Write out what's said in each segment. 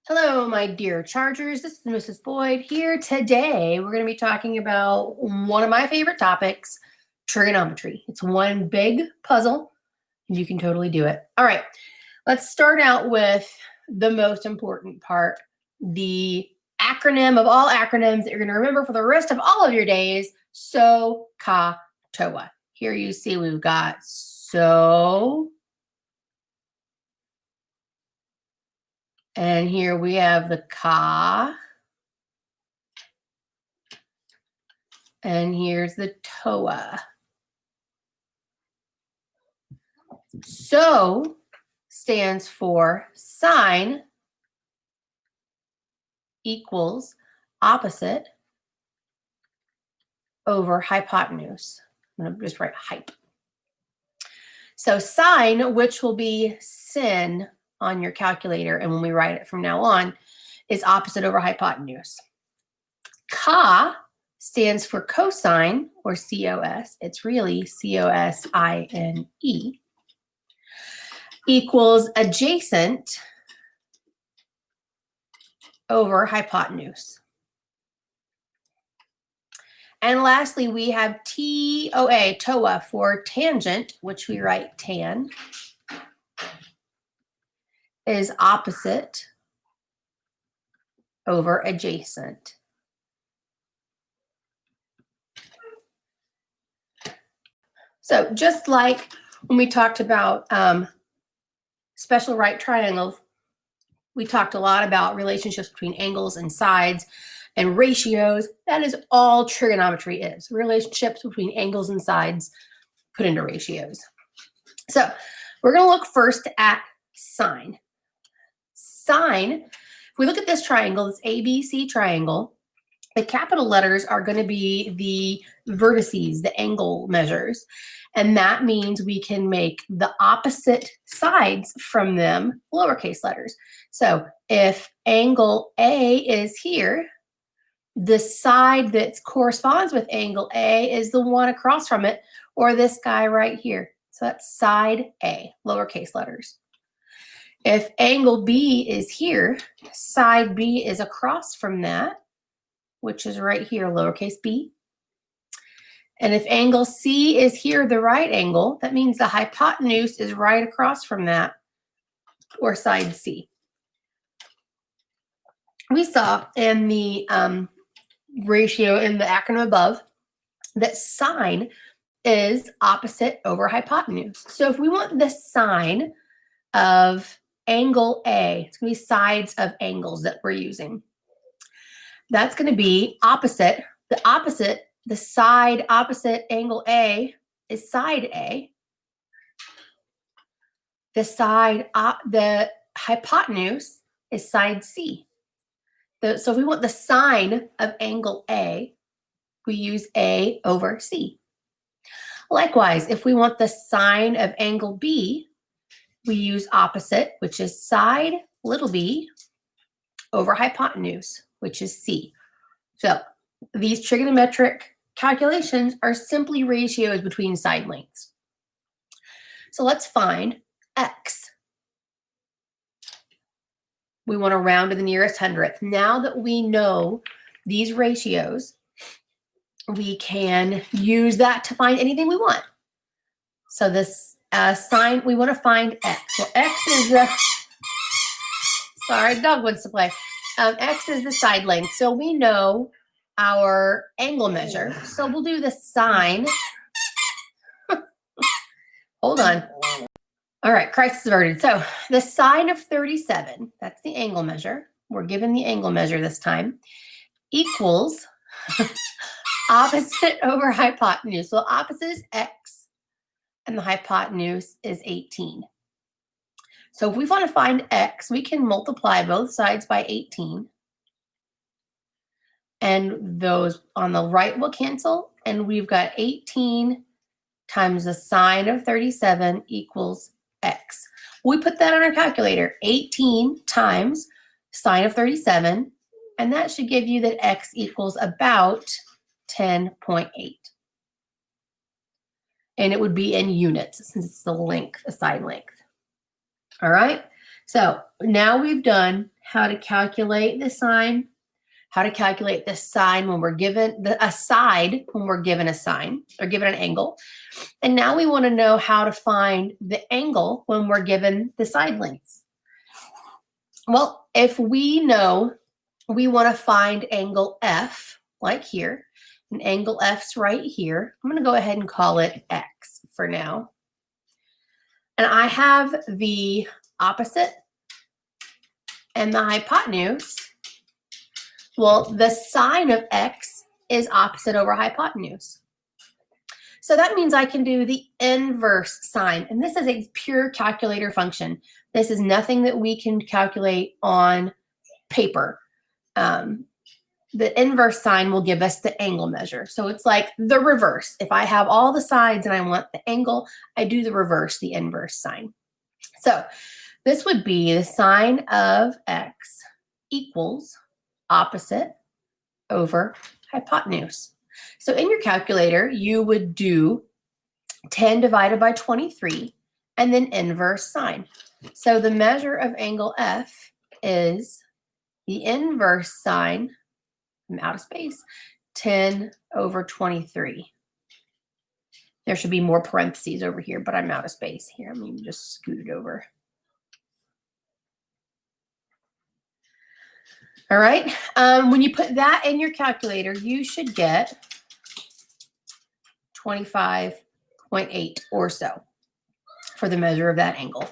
Hello, my dear Chargers. This is Mrs. Boyd here. Today, we're going to be talking about one of my favorite topics, trigonometry. It's one big puzzle, and you can totally do it. All right, let's start out with the most important part, the acronym of all acronyms that you're going to remember for the rest of all of your days, SOHCAHTOA. Here you see we've got SO. And here we have the ka. And here's the toa. So stands for sine equals opposite over hypotenuse. I'm going to just write hype. So sine, which will be sin on your calculator, and when we write it from now on, is opposite over hypotenuse. Ka stands for cosine, or COS. It's really COSINE, equals adjacent over hypotenuse. And lastly, we have TOA for tangent, which we write tan, is opposite over adjacent. So just like when we talked about special right triangles, we talked a lot about relationships between angles and sides and ratios. That is all trigonometry is, relationships between angles and sides put into ratios. So we're going to look first at sine. Sine, if we look at this triangle, this ABC triangle, the capital letters are going to be the vertices, the angle measures. And that means we can make the opposite sides from them lowercase letters. So if angle A is here, the side that corresponds with angle A is the one across from it, or this guy right here. So that's side A, lowercase letters. If angle B is here, side B is across from that, which is right here, lowercase b. And if angle C is here, the right angle, that means the hypotenuse is right across from that, or side C. We saw in the ratio in the acronym above that sine is opposite over hypotenuse. So if we want the sine of angle A, it's going to be sides of angles that we're using. That's going to be opposite. The side opposite angle A is side A. The hypotenuse is side C. So if we want the sine of angle A, we use A over C. Likewise, if we want the sine of angle B, we use opposite, which is side little b, over hypotenuse, which is C. So these trigonometric calculations are simply ratios between side lengths. So let's find x. We want to round to the nearest hundredth. Now that we know these ratios, we can use that to find anything we want. So this sine, we want to find x. Well, x is the, sorry, the dog wants to play. X is the side length. So we know our angle measure. So we'll do the sine. Hold on. All right, crisis averted. So the sine of 37, that's the angle measure. We're given the angle measure this time, equals opposite over hypotenuse. So opposite is x, and the hypotenuse is 18. So if we want to find x, we can multiply both sides by 18. And those on the right will cancel. And we've got 18 times the sine of 37 equals x. We put that on our calculator, 18 times sine of 37. And that should give you that x equals about 10.8. And it would be in units since it's the length, the side length. All right. So now we've done how to calculate the sine, how to calculate the sine when we're given a side when we're given a sine or given an angle. And now we want to know how to find the angle when we're given the side lengths. Well, if we know we want to find angle F, like here, and angle F's right here, I'm going to go ahead and call it X for now. And I have the opposite and the hypotenuse. Well, the sine of X is opposite over hypotenuse. So that means I can do the inverse sine. And this is a pure calculator function. This is nothing that we can calculate on paper. The inverse sine will give us the angle measure. So it's like the reverse. If I have all the sides and I want the angle, I do the reverse, the inverse sine. So this would be the sine of X equals opposite over hypotenuse. So in your calculator, you would do 10 divided by 23 and then inverse sine. So the measure of angle F is the inverse sine, I'm out of space, 10 over 23. There should be more parentheses over here, but I'm out of space here. Let me just scoot it over. All right, when you put that in your calculator, you should get 25.8 or so for the measure of that angle.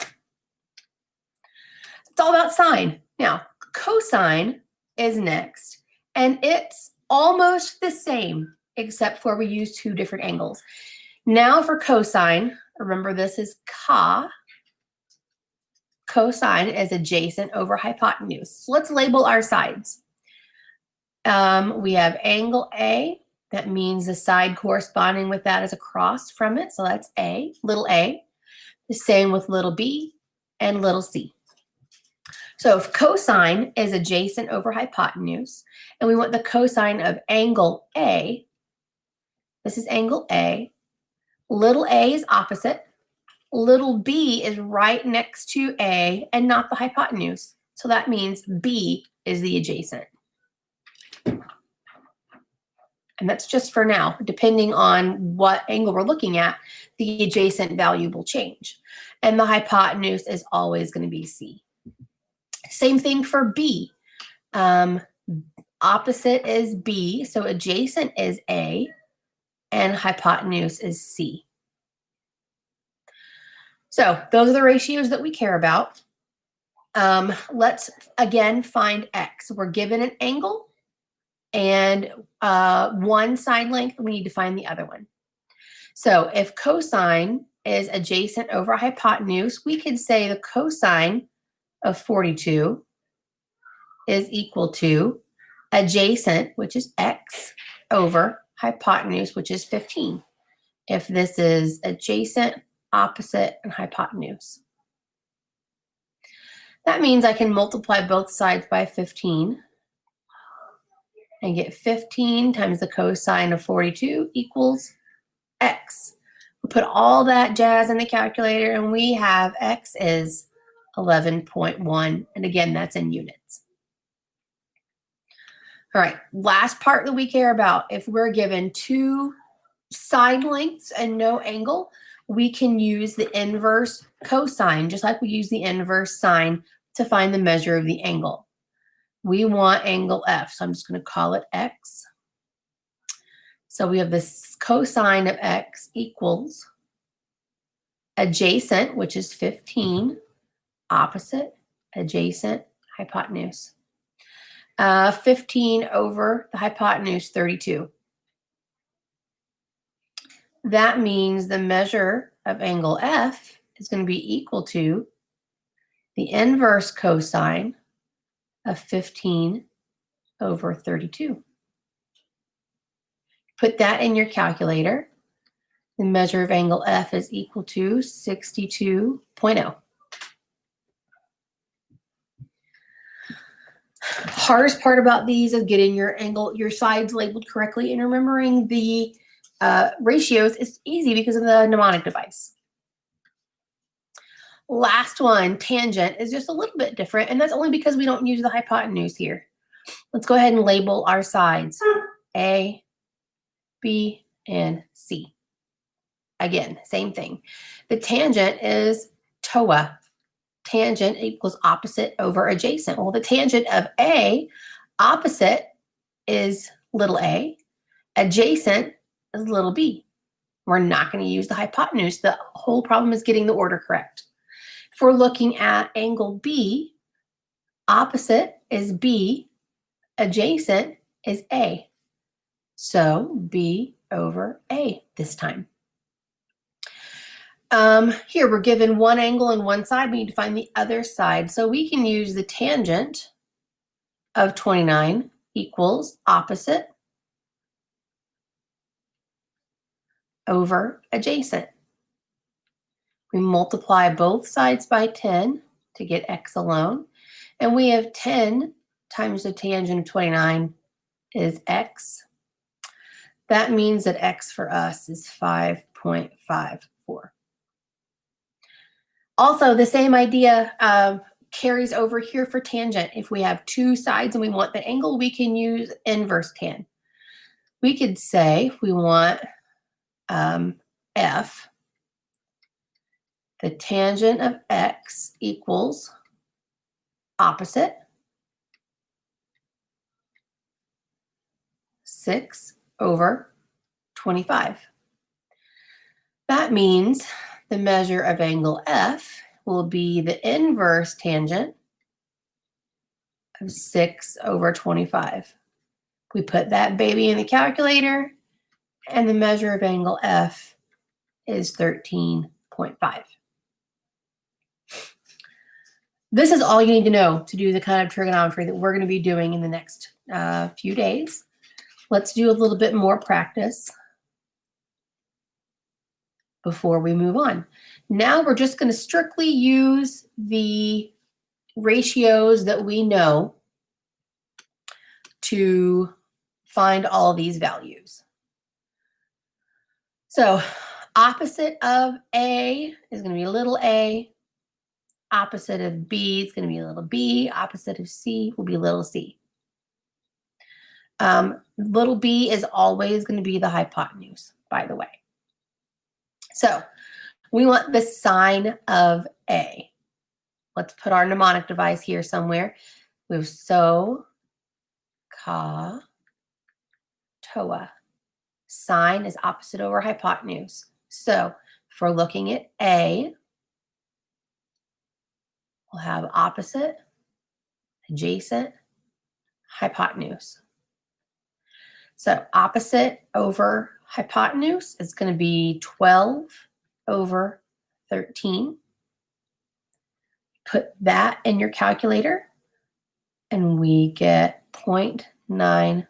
It's all about sine. Now, cosine is next, and it's almost the same, except for we use two different angles. Now for cosine, remember this is ca. Cosine is adjacent over hypotenuse. So let's label our sides. We have angle A. That means the side corresponding with that is across from it. So that's A, little a. The same with little b and little c. So if cosine is adjacent over hypotenuse, and we want the cosine of angle A, this is angle A. Little a is opposite. Little b is right next to A and not the hypotenuse. So that means B is the adjacent. And that's just for now. Depending on what angle we're looking at, the adjacent value will change. And the hypotenuse is always going to be C. Same thing for B. Opposite is B, so adjacent is A, and hypotenuse is C. So those are the ratios that we care about. Let's again find X. We're given an angle and one side length. We need to find the other one. So if cosine is adjacent over hypotenuse, we could say the cosine of 42 is equal to adjacent, which is X, over hypotenuse, which is 15. If this is adjacent, opposite, and hypotenuse. That means I can multiply both sides by 15 and get 15 times the cosine of 42 equals X. We put all that jazz in the calculator and we have X is 11.1. And again, that's in units. All right, last part that we care about. If we're given two side lengths and no angle, we can use the inverse cosine, just like we use the inverse sine to find the measure of the angle. We want angle F, so I'm just going to call it X. So we have this cosine of X equals adjacent, which is 15, opposite, adjacent, hypotenuse. 15 over the hypotenuse, 32. That means the measure of angle F is going to be equal to the inverse cosine of 15 over 32. Put that in your calculator. The measure of angle F is equal to 62.0. Hardest part about these is getting your angle, your sides labeled correctly, and remembering the ratios is easy because of the mnemonic device. Last one, tangent, is just a little bit different, and that's only because we don't use the hypotenuse here. Let's go ahead and label our sides, A, B, and C. Again, same thing. The tangent is TOA. Tangent equals opposite over adjacent. Well, the tangent of A, opposite is little a, adjacent is little b. We're not going to use the hypotenuse. The whole problem is getting the order correct. If we're looking at angle B, opposite is B, adjacent is A. So B over A this time. Here we're given one angle on one side. We need to find the other side. So we can use the tangent of 29 equals opposite over adjacent. We multiply both sides by 10 to get x alone. And we have 10 times the tangent of 29 is x. That means that x for us is 5.54. Also, the same idea carries over here for tangent. If we have two sides and we want the angle, we can use inverse tan. We could say if we want f, the tangent of x equals opposite 6 over 25. That means the measure of angle F will be the inverse tangent of 6 over 25. We put that baby in the calculator, and the measure of angle F is 13.5. This is all you need to know to do the kind of trigonometry that we're going to be doing in the next few days. Let's do a little bit more practice before we move on. Now we're just going to strictly use the ratios that we know to find all these values. So opposite of A is going to be little a. Opposite of B is going to be little b. Opposite of C will be little c. Little b is always going to be the hypotenuse, by the way. So we want the sine of A. Let's put our mnemonic device here somewhere. We have so, ka, toa. Sine is opposite over hypotenuse. So if we're looking at A, we'll have opposite, adjacent, hypotenuse. So opposite over hypotenuse is going to be 12 over 13. Put that in your calculator, and we get 0.92.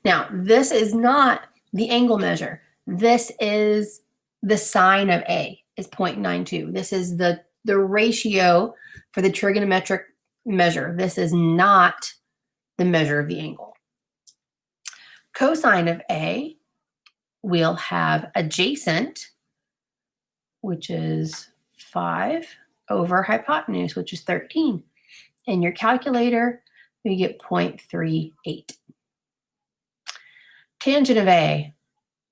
Now, this is not the angle measure. This is the sine of A is 0.92. This is the ratio for the trigonometric measure. This is not the measure of the angle. Cosine of A, we'll have adjacent, which is 5 over hypotenuse, which is 13. In your calculator, we get 0.38. Tangent of A,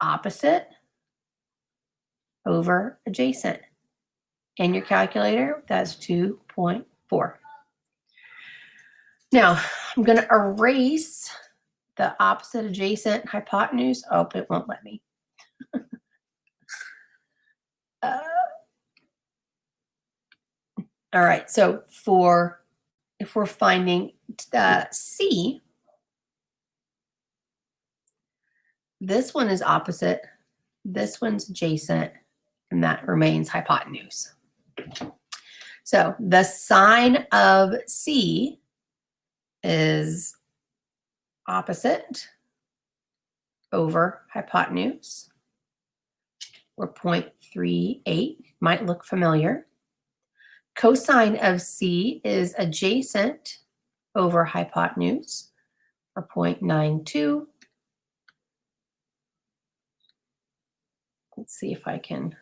opposite over adjacent. In your calculator, that's 2.4. Now, I'm going to erase the opposite, adjacent, hypotenuse. Oh, it won't let me. All right, so if we're finding C, this one is opposite, this one's adjacent, and that remains hypotenuse. So the sine of C is opposite over hypotenuse, or 0.38, might look familiar. Cosine of C is adjacent over hypotenuse, or 0.92. Let's see if I can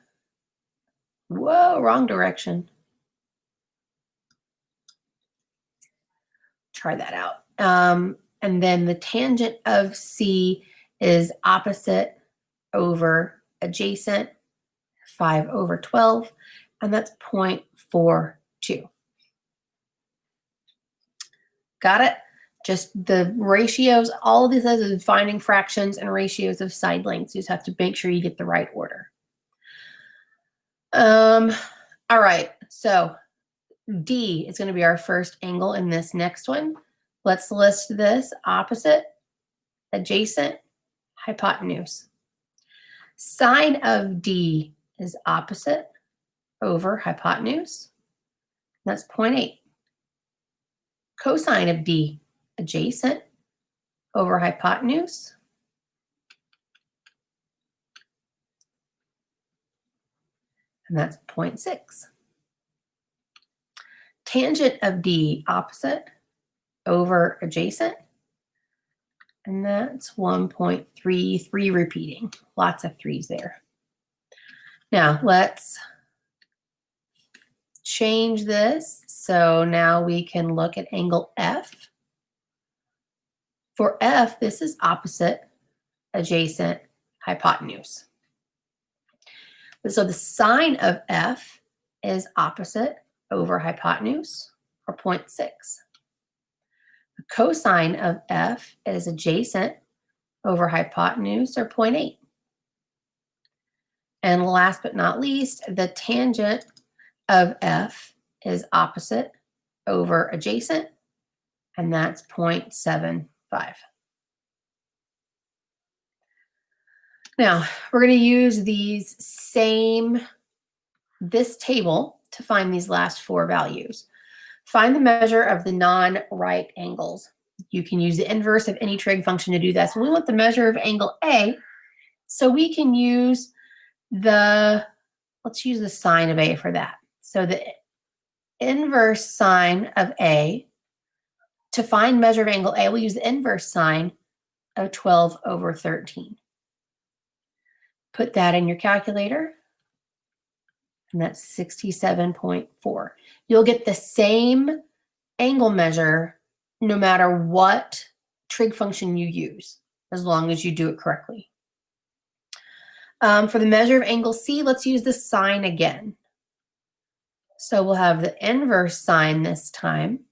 Whoa, wrong direction. Try that out. And then the tangent of C is opposite over adjacent, 5/12, and that's 0.42. Got it? Just the ratios, all of these are finding fractions and ratios of side lengths. You just have to make sure you get the right order. All right, so D is going to be our first angle in this next one. Let's list this: opposite, adjacent, hypotenuse. Sine of D is opposite over hypotenuse. That's 0.8. Cosine of D, adjacent over hypotenuse. And that's 0.6. Tangent of D, opposite over adjacent. And that's 1.33 repeating. Lots of threes there. Now let's change this. So now we can look at angle F. For F, this is opposite, adjacent, hypotenuse. So the sine of F is opposite over hypotenuse, or 0.6. The cosine of F is adjacent over hypotenuse, or 0.8. And last but not least, the tangent of F is opposite over adjacent, and that's 0.75. Now, we're going to use this table to find these last four values. Find the measure of the non-right angles. You can use the inverse of any trig function to do this. We want the measure of angle A, so we can use let's use the sine of A for that. So the inverse sine of A, to find measure of angle A, we'll use the inverse sine of 12/13. Put that in your calculator, and that's 67.4. You'll get the same angle measure no matter what trig function you use, as long as you do it correctly. For the measure of angle C, let's use the sine again. So we'll have the inverse sine this time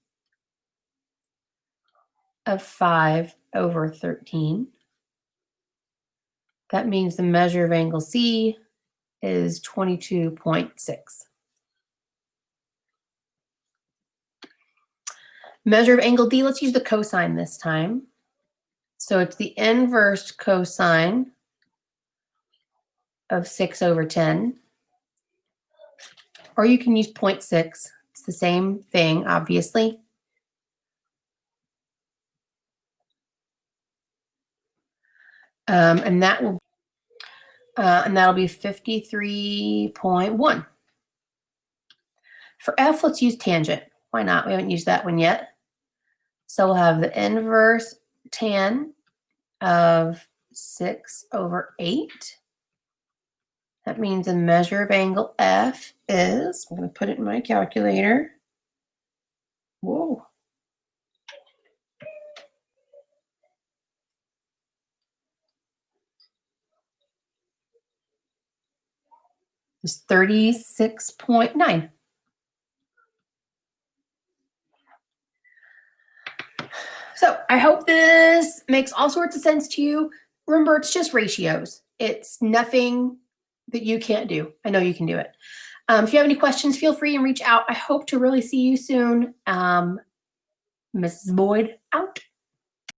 of 5/13. That means the measure of angle C is 22.6. Measure of angle D, let's use the cosine this time. So it's the inverse cosine of 6/10. Or you can use 0.6. It's the same thing, obviously. And that'll be 53.1. For F, let's use tangent. Why not? We haven't used that one yet. So we'll have the inverse tan of 6/8. That means the measure of angle F is, I'm going to put it in my calculator. Whoa. It's 36.9. So I hope this makes all sorts of sense to you. Remember, it's just ratios. It's nothing that you can't do. I know you can do it. If you have any questions, feel free and reach out. I hope to really see you soon. Mrs. Boyd, out.